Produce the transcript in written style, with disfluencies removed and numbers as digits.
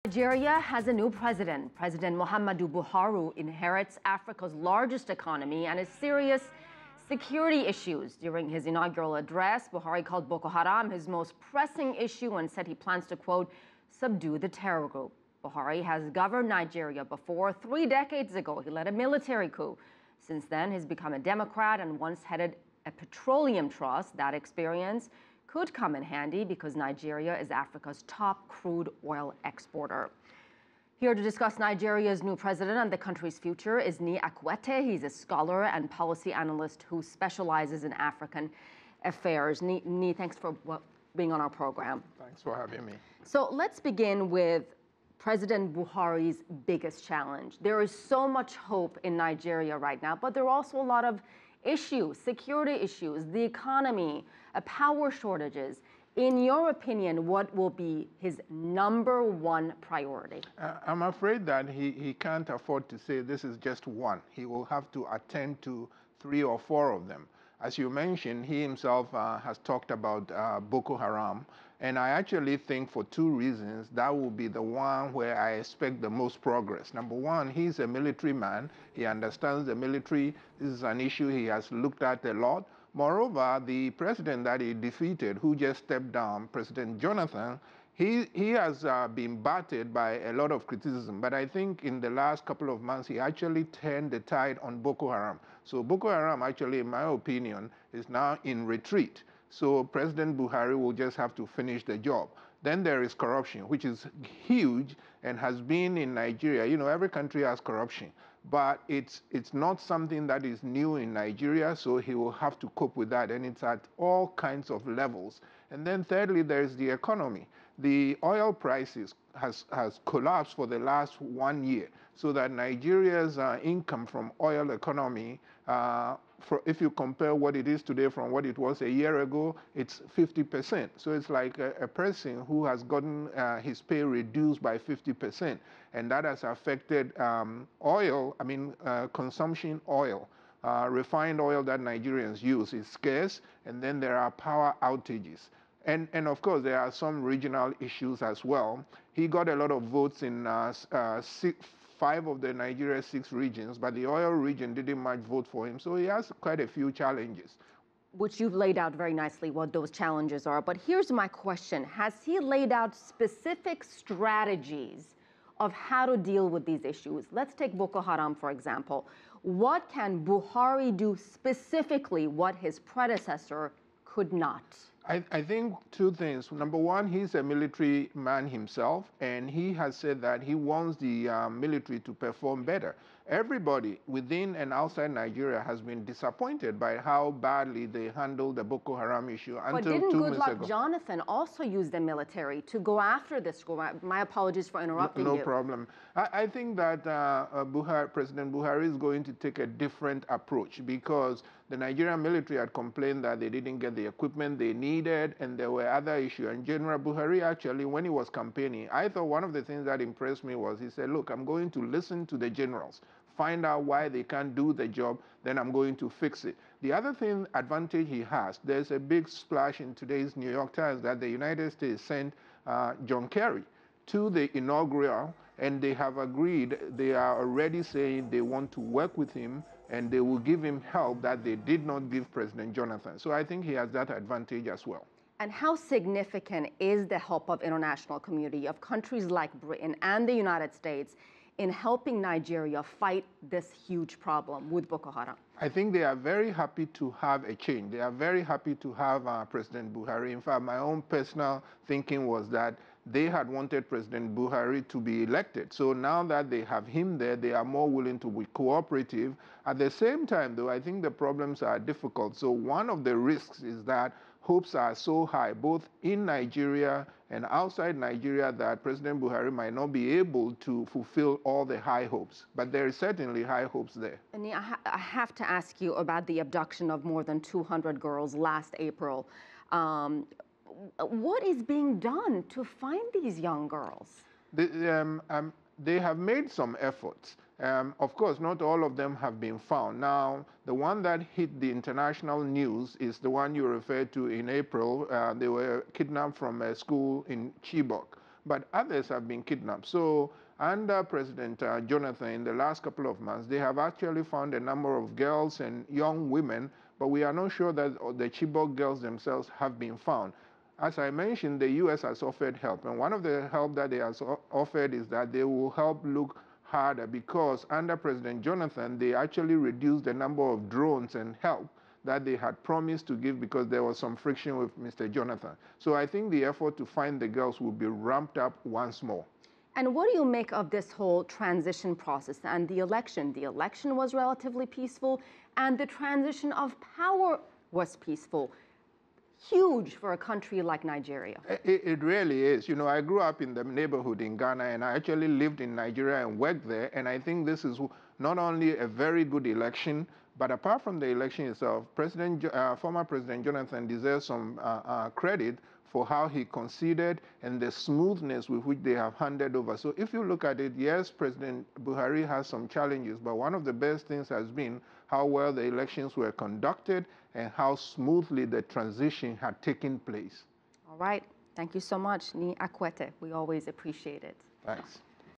Nigeria has a new president. President Muhammadu Buhari inherits Africa's largest economy and serious security issues. During his inaugural address, Buhari called Boko Haram his most pressing issue and said he plans to, quote, subdue the terror group. Buhari has governed Nigeria before. 3 decades ago, he led a military coup. Since then, he's become a Democrat and once headed a petroleum trust. That experience could come in handy because Nigeria is Africa's top crude oil exporter. Here to discuss Nigeria's new president and the country's future is Nii Akuetteh. He's a scholar and policy analyst who specializes in African affairs. Nii, thanks for being on our program. Thanks for having me. So let's begin with President Buhari's biggest challenge. There is so much hope in Nigeria right now, but there are also a lot of issues, security issues, the economy, power shortages. In your opinion, what will be his #1 priority? I'm afraid that he can't afford to say this is just one. He will have to attend to 3 or 4 of them. As you mentioned, he himself has talked about Boko Haram. And I actually think for 2 reasons, that will be the one where I expect the most progress. Number one, he's a military man. He understands the military. This is an issue he has looked at a lot. Moreover, the president that he defeated, who just stepped down, President Jonathan, he has been battered by a lot of criticism. But I think in the last couple of months, he actually turned the tide on Boko Haram. So Boko Haram, actually, in my opinion, is now in retreat. So President Buhari will just have to finish the job. Then there is corruption, which is huge and has been in Nigeria. You know, every country has corruption, but it's not something that is new in Nigeria, so he will have to cope with that, and it's at all kinds of levels. And then thirdly, there's the economy. The oil prices has collapsed for the last 1 year, so that Nigeria's income from oil economy, if you compare what it is today from what it was a year ago, it's 50%. So it's like a person who has gotten his pay reduced by 50%. And that has affected consumption oil. Refined oil that Nigerians use is scarce, and then there are power outages. And of course, there are some regional issues as well. He got a lot of votes in 5 of the Nigeria's 6 regions, but the oil region didn't much vote for him. So he has quite a few challenges. Which you've laid out very nicely what those challenges are. But here's my question. Has he laid out specific strategies of how to deal with these issues? Let's take Boko Haram, for example. What can Buhari do specifically what his predecessor could not? I think 2 things. Number one, he's a military man himself, and he has said that he wants the military to perform better. Everybody within and outside Nigeria has been disappointed by how badly they handled the Boko Haram issue until 2 months ago. But didn't Goodluck Jonathan also use the military to go after this group? My apologies for interrupting you. No problem. I think that President Buhari is going to take a different approach because the Nigerian military had complained that they didn't get the equipment they needed, and there were other issues. And General Buhari, actually, when he was campaigning, I thought one of the things that impressed me was he said, look, I'm going to listen to the generals, find out why they can't do the job, then I'm going to fix it. The other advantage he has, there's a big splash in today's New York Times that the United States sent John Kerry to the inaugural, and they have agreed, they are already saying they want to work with him and they will give him help that they did not give President Jonathan. So I think he has that advantage as well. And how significant is the help of international community, of countries like Britain and the United States, in helping Nigeria fight this huge problem with Boko Haram? I think they are very happy to have a change. They are very happy to have President Buhari. In fact, my own personal thinking was that they had wanted President Buhari to be elected. So now that they have him there, they are more willing to be cooperative. At the same time, though, I think the problems are difficult. So one of the risks is that hopes are so high, both in Nigeria and outside Nigeria, that President Buhari might not be able to fulfill all the high hopes. But there is certainly high hopes there. And I have to ask you about the abduction of more than 200 girls last April. What is being done to find these young girls? They have made some efforts. Of course, not all of them have been found. Now, the one that hit the international news is the one you referred to in April. They were kidnapped from a school in Chibok. but others have been kidnapped. So under President Jonathan, in the last couple of months, they have actually found a number of girls and young women, but we are not sure that the Chibok girls themselves have been found. As I mentioned, the U.S. has offered help, and one of the help that they have offered is that they will help look harder, because under President Jonathan, they actually reduced the number of drones and help that they had promised to give, because there was some friction with Mr. Jonathan. So I think the effort to find the girls will be ramped up once more. And what do you make of this whole transition process and the election? The election was relatively peaceful, and the transition of power was peaceful. Huge for a country like Nigeria. It really is. You know, I grew up in the neighborhood in Ghana, and I actually lived in Nigeria and worked there, and I think this is not only a very good election, but apart from the election itself, former President Jonathan deserves some credit for how he conceded and the smoothness with which they have handed over. So if you look at it, yes, President Buhari has some challenges, but one of the best things has been how well the elections were conducted and how smoothly the transition had taken place. All right. Thank you so much, Nii Akuetteh. We always appreciate it. Thanks.